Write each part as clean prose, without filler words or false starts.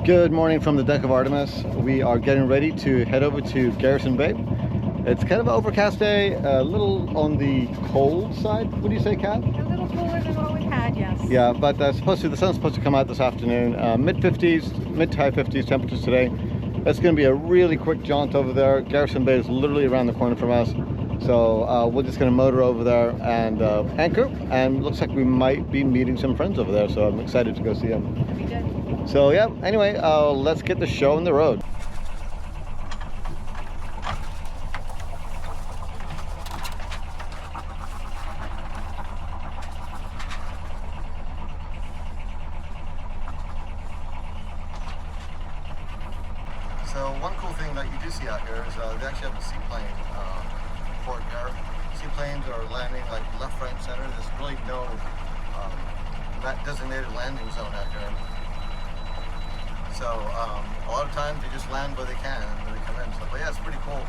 Good morning from the deck of Artemis. We are getting ready to head over to Garrison Bay. It's kind of an overcast day, a little on the cold side. What do you say, Kat? A little cooler than what we had, yes. Yeah, but the sun's supposed to come out this afternoon. Mid to high 50s temperatures today. It's going to be a really quick jaunt over there. Garrison Bay is literally around the corner from us. So we're just going to motor over there and anchor. And looks like we might be meeting some friends over there. So I'm excited to go see them. That'd be good. So yeah, anyway, let's get the show on the road. So one cool thing that you do see out here is they actually have a seaplane port here. Seaplanes are landing like left, right, and center. There's really no designated landing zone out here. So a lot of times they just land where they can and when they come in. So, but yeah, it's pretty cool.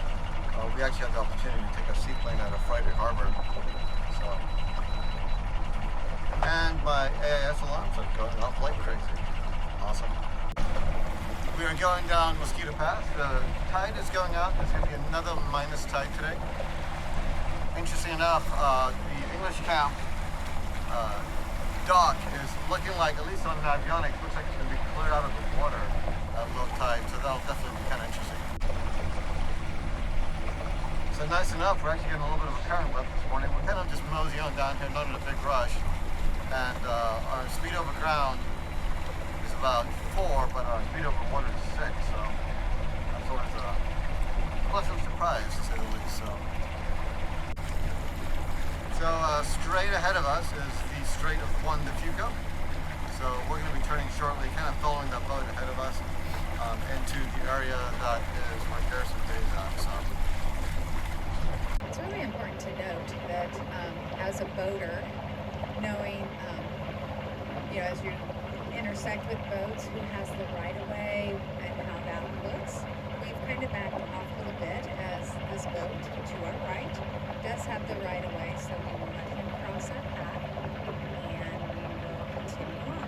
We actually had the opportunity to take our seaplane out of Roche Harbor. So, and my AIS alarms are going off like crazy. Awesome. We are going down Mosquito Pass. The tide is going out. There's going to be another minus tide today. Interesting enough, the English camp dock is looking like, at least on the avionics, looks like it's going to be cleared out of the water at low tide, so that'll definitely be kind of interesting. So nice enough, we're actually getting a little bit of a current lift this morning. We're kind of just moseying on down here, not in a big rush, and our speed over ground is about 4, but our speed over water is 6, so that's always a pleasant surprise, to say the least. So straight ahead of us is the Strait of Juan de Fuca. So we're going to be turning shortly, kind of following that boat ahead of us into the area that is where Garrison Bay is at. So It's really important to note that as a boater, knowing, as you intersect with boats, who has the right of way and how that looks, we've kind of backed off a little bit as this boat to our right does have the right of way, so we will let him cross our path and we will continue on.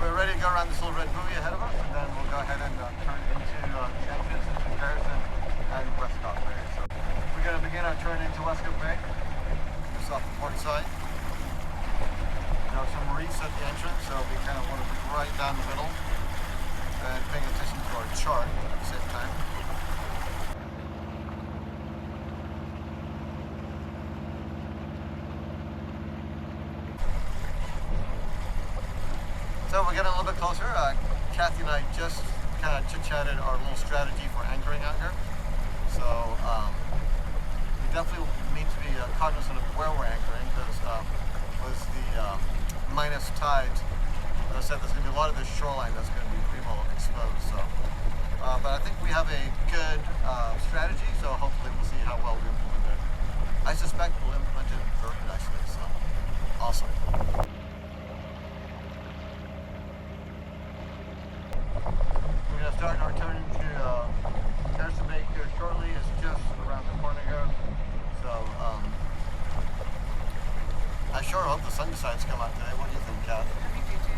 we're ready to go around this little red buoy ahead of us, and then we'll go ahead and turn into the entrance into Garrison and Westcott Bay. So we're going to begin our turn into Westcott Bay, just off the port side. There are some reefs at the entrance, so we kind of want to be right down the middle and paying attention to our chart at the same time. So we're getting a little bit closer. Kathy and I just kind of chit-chatted our little strategy for anchoring out here. So we definitely need to be cognizant of where we're anchoring, because with the minus tides, as I said, there's going to be a lot of this shoreline that's going to be pretty well exposed. So, but I think we have a good strategy, so hopefully we'll see how well we implement it. I suspect we'll implement it very nicely, so awesome. We're going to start our turn to Garrison Bay here shortly. It's just around the corner here. So, I sure hope the sun decides to come out today. What do you think, Kat? I think we do.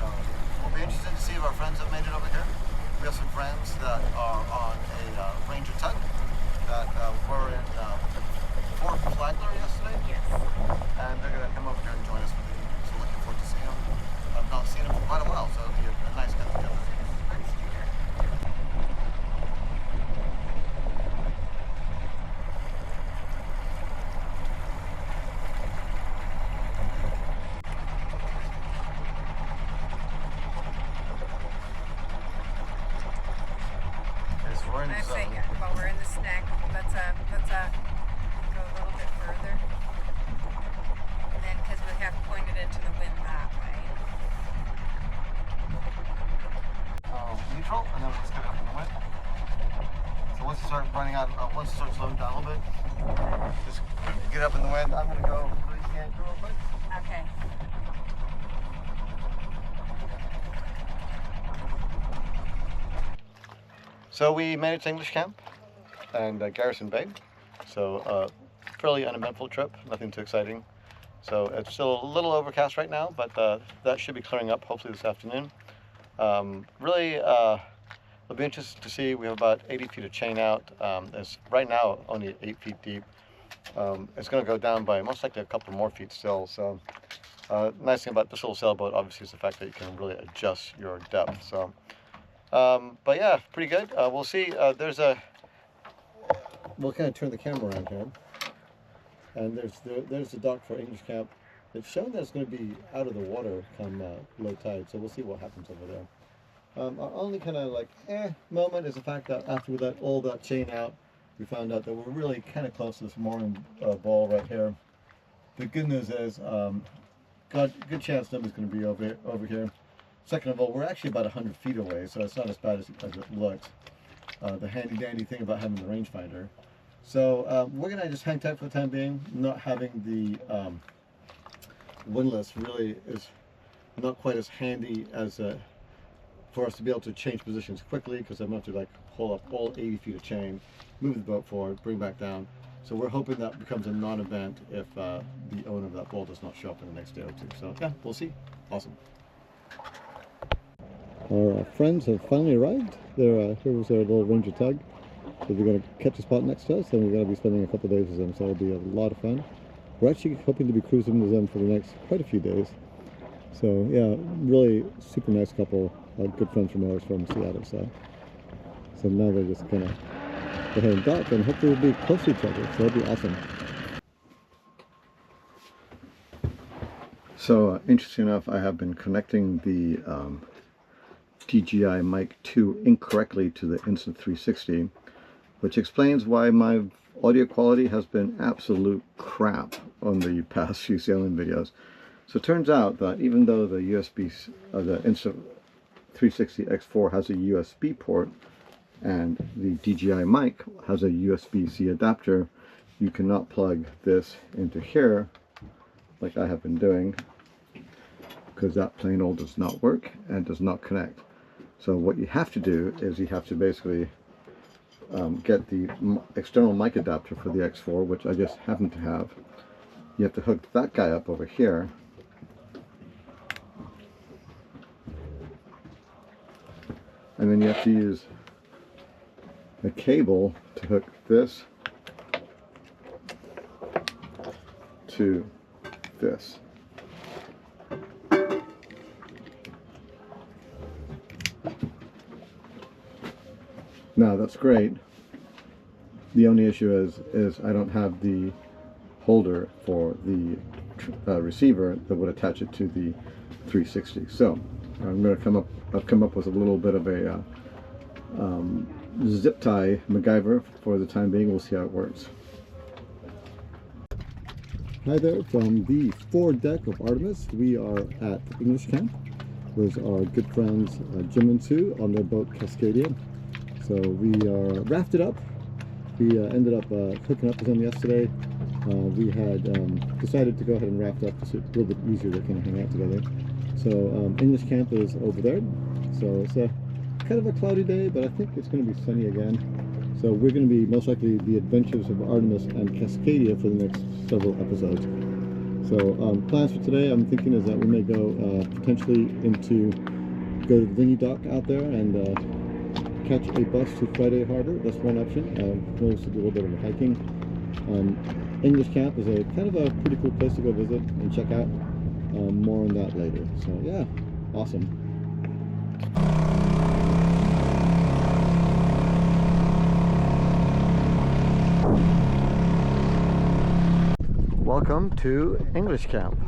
So we'll be interested to see if our friends have made it over here. We have some friends that are on a Ranger tug that were in Fort Flagler yesterday. Yes. And they're going to come over here and join us for the evening. So looking forward to seeing them. I've not seen them for quite a while, so it'll be a nice get together. Nice to hear. I say, while we're in the snack, let's go a little bit further. And then, because we have pointed into the wind that way. Neutral, and then we'll just get up in the wind. So once you start running out, once you start slowing down a little bit, just get up in the wind. I'm going to go release the anchor real quick. Okay. So we made it to English camp. and Garrison Bay. So fairly uneventful trip, nothing too exciting. So it's still a little overcast right now, but that should be clearing up hopefully this afternoon. Really, it'll be interesting to see. We have about 80 feet of chain out. It's right now only 8 feet deep. It's going to go down by most likely a couple more feet still. So nice thing about this little sailboat obviously is the fact that you can really adjust your depth. So, but yeah, pretty good. We'll see. We'll kind of turn the camera around here. And there's the dock for English Camp. It's shown that it's going to be out of the water come low tide, so we'll see what happens over there. Our only kind of like moment is the fact that after we let all that chain out, we found out that we're really kind of close to this mooring ball right here. The good news is, good chance nobody's going to be over here. Second of all, we're actually about 100 feet away, so it's not as bad as it looks. The handy dandy thing about having the rangefinder. So we're going to just hang tight for the time being. Not having the windlass really is not quite as handy as for us to be able to change positions quickly, because I'm going to have to like pull up all 80 feet of chain, move the boat forward, bring back down. So we're hoping that becomes a non-event if the owner of that boat does not show up in the next day or two. So yeah, we'll see. Awesome. Our friends have finally arrived. Here was their little Ranger tug. So they're going to catch a spot next to us, and we're going to be spending a couple of days with them, so it'll be a lot of fun. We're actually hoping to be cruising with them for the next quite a few days. So yeah, really super nice couple, good friends from ours from Seattle. So now they're just going to go ahead and dock, and hopefully we'll be close to each other, so that'll be awesome. So interesting enough, I have been connecting the DJI Mic 2 incorrectly to the Insta360, which explains why my audio quality has been absolute crap on the past few sailing videos. So it turns out that even though the the Insta360 X4 has a USB port and the DJI Mic has a USB-C adapter, you cannot plug this into here like I have been doing, because that plain old does not work and does not connect. So what you have to do is you have to basically get the external mic adapter for the X4, which I just happen to have. You have to hook that guy up over here, and then you have to use a cable to hook this to this. Now that's great. The only issue is I don't have the holder for the receiver that would attach it to the 360. So I'm going to I've come up with a little bit of a zip tie MacGyver for the time being. We'll see how it works. Hi there, from the foredeck of Artemis. We are at English Camp with our good friends Jim and Sue on their boat Cascadia. So we are rafted up. We ended up hooking up with them yesterday. We had decided to go ahead and raft up because it's a little bit easier to kind of hang out together. So English Camp is over there. So it's a kind of a cloudy day, but I think it's going to be sunny again. So we're going to be most likely the adventures of Artemis and Cascadia for the next several episodes. So plans for today, I'm thinking, is that we may go potentially go to the dinghy dock out there and catch a bus to Friday Harbor. That's one option. We'll also do a little bit of hiking. English Camp is a kind of a pretty cool place to go visit and check out. More on that later. So yeah, awesome. Welcome to English Camp.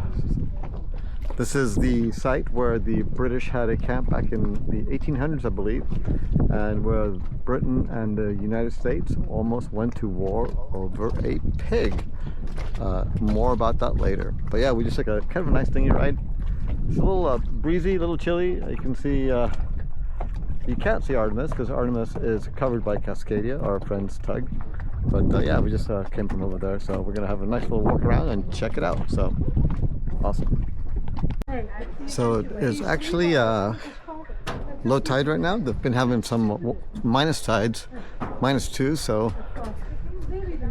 This is the site where the British had a camp back in the 1800s, I believe, and where Britain and the United States almost went to war over a pig. More about that later. But yeah, we just took a kind of a nice dinghy ride. It's a little breezy, a little chilly. You can see, you can't see Artemis because Artemis is covered by Cascadia, our friend's tug. But yeah, we just came from over there, so we're gonna have a nice little walk around and check it out. So awesome. So it is actually low tide right now. They've been having some minus tides, -2, so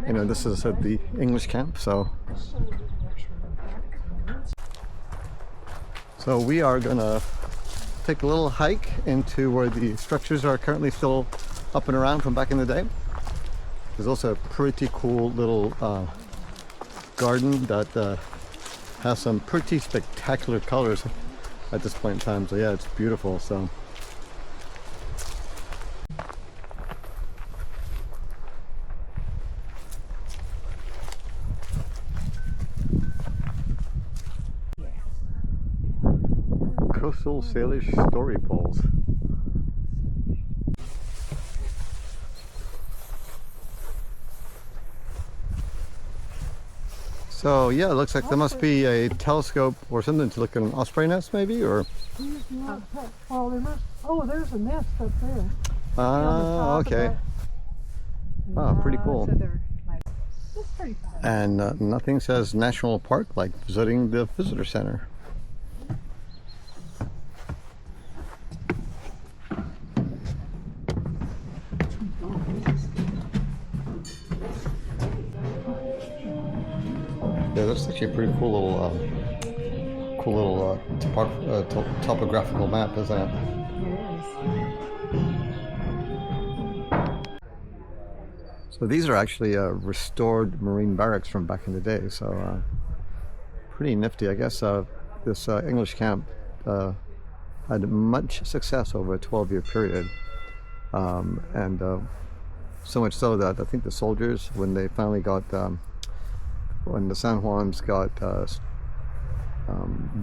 you know, this is at the English camp, so we are gonna take a little hike into where the structures are currently still up and around from back in the day. There's also a pretty cool little garden that has some pretty spectacular colors at this point in time. So yeah, it's beautiful. So coastal Salish story poles. So yeah, it looks like there must be a telescope or something to look at an osprey nest, maybe, or. Oh, there must. Oh, there's a nest up there. Ah, okay. Oh, pretty cool. That's pretty fun. And nothing says national park like visiting the visitor center. Yeah, that's actually a pretty cool little topographical map, isn't it? So these are actually restored Marine barracks from back in the day. So pretty nifty, I guess. This English camp had much success over a 12-year period, and so much so that I think the soldiers, when they finally got when the San Juans got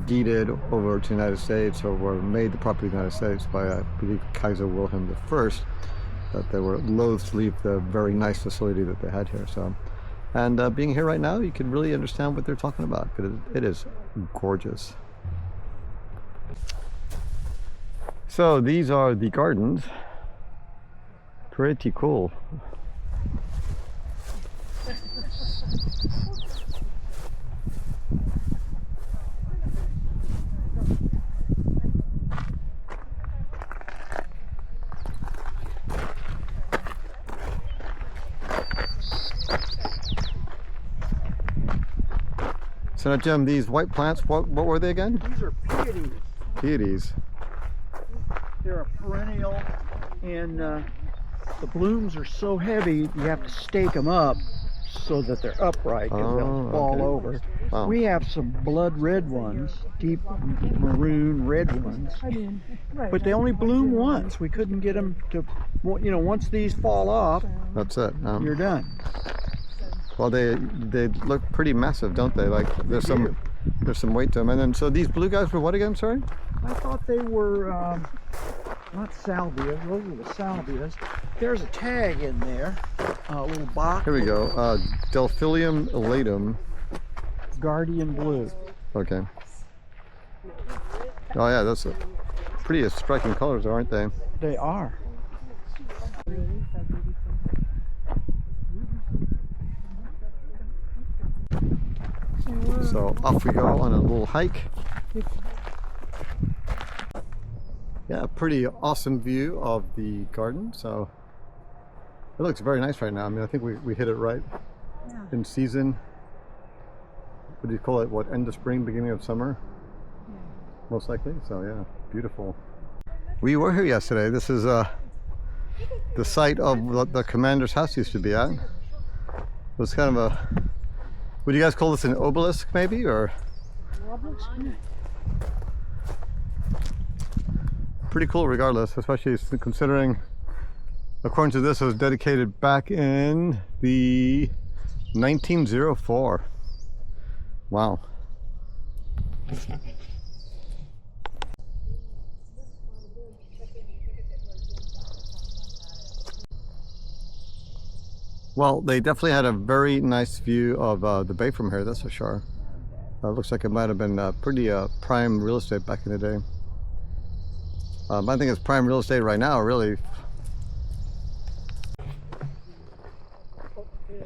deeded over to the United States, or were made the property of the United States by, I believe, Kaiser Wilhelm I, that they were loath to leave the very nice facility that they had here. So, and being here right now, you can really understand what they're talking about, because it is gorgeous. So these are the gardens. Pretty cool. So now, Jim, these white plants, what were they again? These are peonies. Peonies. They're a perennial, and the blooms are so heavy you have to stake them up so that they're upright, because they'll fall over. Wow. We have some blood red ones, deep maroon red ones, but they only bloom once. We couldn't get them to, you know, once these fall off, That's it. you're done. Well, they look pretty massive, don't they? Like there's some weight to them. And then, so these blue guys were what again? Sorry. I thought they were not salvias. Those are the salvias. There's a tag in there, a little box. Here we go. Delphinium elatum. Guardian blue. Okay. Oh yeah, that's pretty striking colors, aren't they? They are. So off we go on a little hike. Yeah, pretty awesome view of the garden. So it looks very nice right now. I mean, I think we hit it right in season. What do you call it? What, end of spring, beginning of summer? Most likely. So yeah, beautiful. We were here yesterday. This is the site of what the commander's house used to be at. It was kind of a, would you guys call this an obelisk maybe, or? Pretty cool regardless, especially considering, according to this, it was dedicated back in the 1904. Wow. Well, they definitely had a very nice view of the bay from here, that's for sure. Looks like it might have been pretty prime real estate back in the day. I think it's prime real estate right now, really.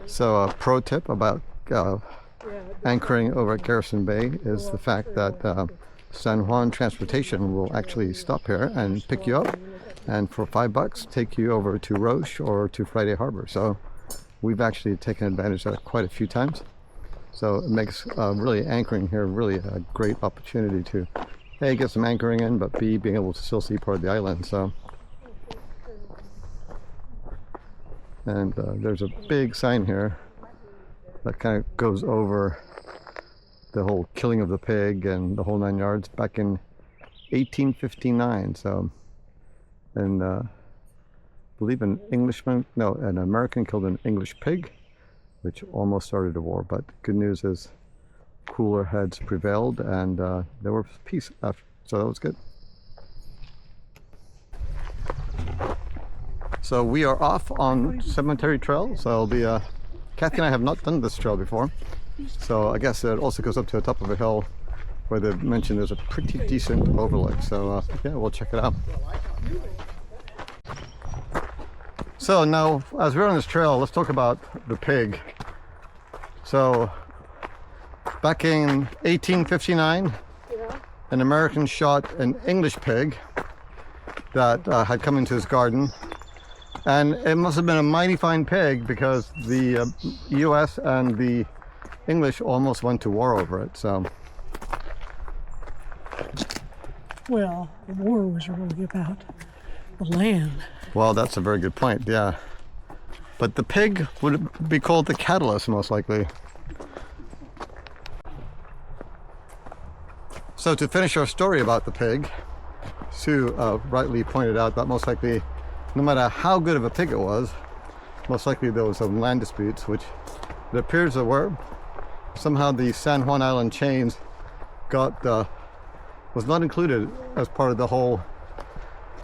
So a pro tip about anchoring over at Garrison Bay is the fact that San Juan transportation will actually stop here and pick you up, and for $5 take you over to Roche or to Friday Harbor. So we've actually taken advantage of it quite a few times. So it makes really anchoring here really a great opportunity to A, get some anchoring in, but B, being able to still see part of the island. So, and there's a big sign here that kind of goes over the whole killing of the pig and the whole 9 yards back in 1859. So, and I believe an American killed an English pig, which almost started a war. But good news is cooler heads prevailed, and there was peace after, so that was good. So we are off on Cemetery Trail. So it'll be Kathy and I have not done this trail before, so I guess it also goes up to the top of a hill where they mentioned there's a pretty decent overlook. So yeah, we'll check it out. So now, as we're on this trail, let's talk about the pig. So back in 1859, an American shot an English pig that had come into his garden, and it must have been a mighty fine pig because the US and the English almost went to war over it. So, well, the war was really about the land. well, that's a very good point, yeah. But the pig would be called the catalyst, most likely. So to finish our story about the pig, Sue rightly pointed out that most likely, no matter how good of a pig it was, most likely there was some land disputes, which it appears there were. Somehow the San Juan Island chains was not included as part of the whole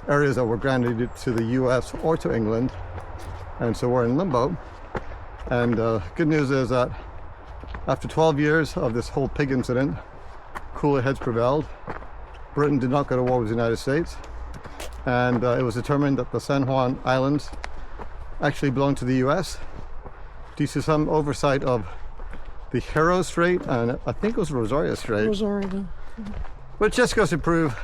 areas that were granted to the US or to England, and so we're in limbo. And good news is that after 12 years of this whole pig incident, cooler heads prevailed. Britain did not go to war with the United States, and it was determined that the San Juan Islands actually belonged to the US due to some oversight of the Hero Strait, and I think it was Rosario Strait. Rosario. Which just goes to prove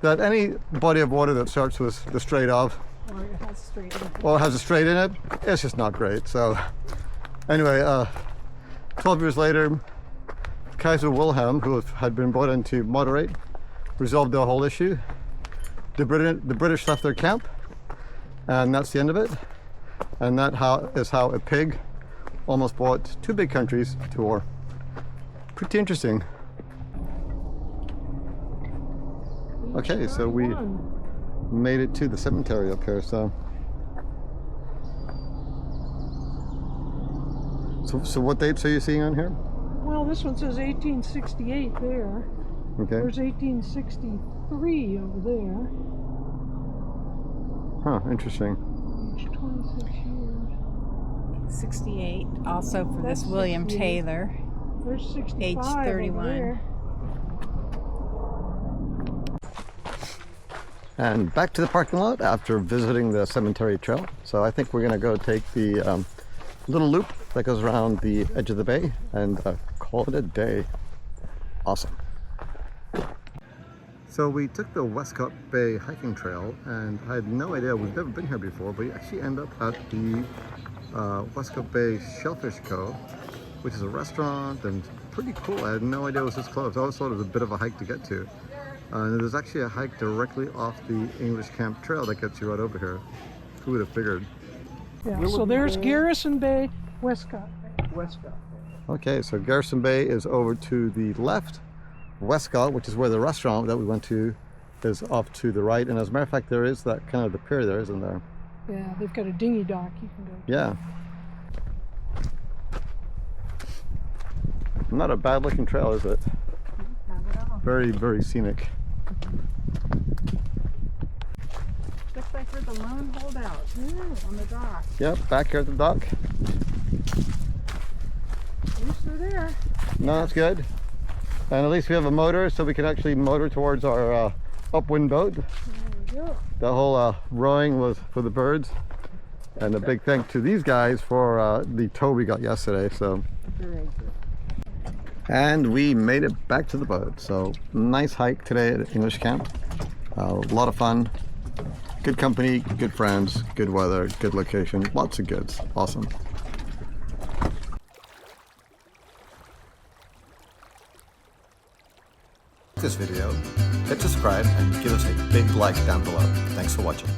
that any body of water that starts with the strait of, Or it has straight in. or has a strait in it, it's just not great. So anyway, 12 years later, Kaiser Wilhelm, who had been brought in to moderate, resolved the whole issue. The British left their camp, and that's the end of it. And that is how a pig almost brought two big countries to war. Pretty interesting. Okay, so we made it to the cemetery up here. So what dates are you seeing on here? Well, this one says 1868 there. Okay. There's 1863 over there. Huh, interesting. It's 26 years. 68, also for That's this William 68. Taylor, There's 65 age over 31. there. And back to the parking lot after visiting the cemetery trail. So I think we're gonna go take the little loop that goes around the edge of the bay and call it a day. Awesome. So we took the Westcott Bay hiking trail, and I had no idea, we've never been here before, but we actually end up at the Westcott Bay Shellfish Co., which is a restaurant and pretty cool. I had no idea it was this close. I always thought it was a bit of a hike to get to. And there's actually a hike directly off the English Camp Trail that gets you right over here. Who would have figured? Yeah, so there's Garrison Bay, Westcott. Okay, so Garrison Bay is over to the left. Westcott, which is where the restaurant that we went to, is off to the right. And as a matter of fact, there is that kind of the pier there, isn't there? Yeah, they've got a dinghy dock you can go to. Yeah. Not a bad looking trail, is it? Very, very scenic. Looks like we're the lone holdout on the dock. Yep, back here at the dock. At least they're there. No, that's good. And at least we have a motor, so we can actually motor towards our upwind boat. There we go. The whole rowing was for the birds. And a big thank to these guys for the tow we got yesterday. So. Very good. And we made it back to the boat. So nice hike today at English Camp. A lot of fun. Good company, good friends, good weather, good location, lots of goods. Awesome. This video, hit subscribe and give us a big like down below. Thanks for watching.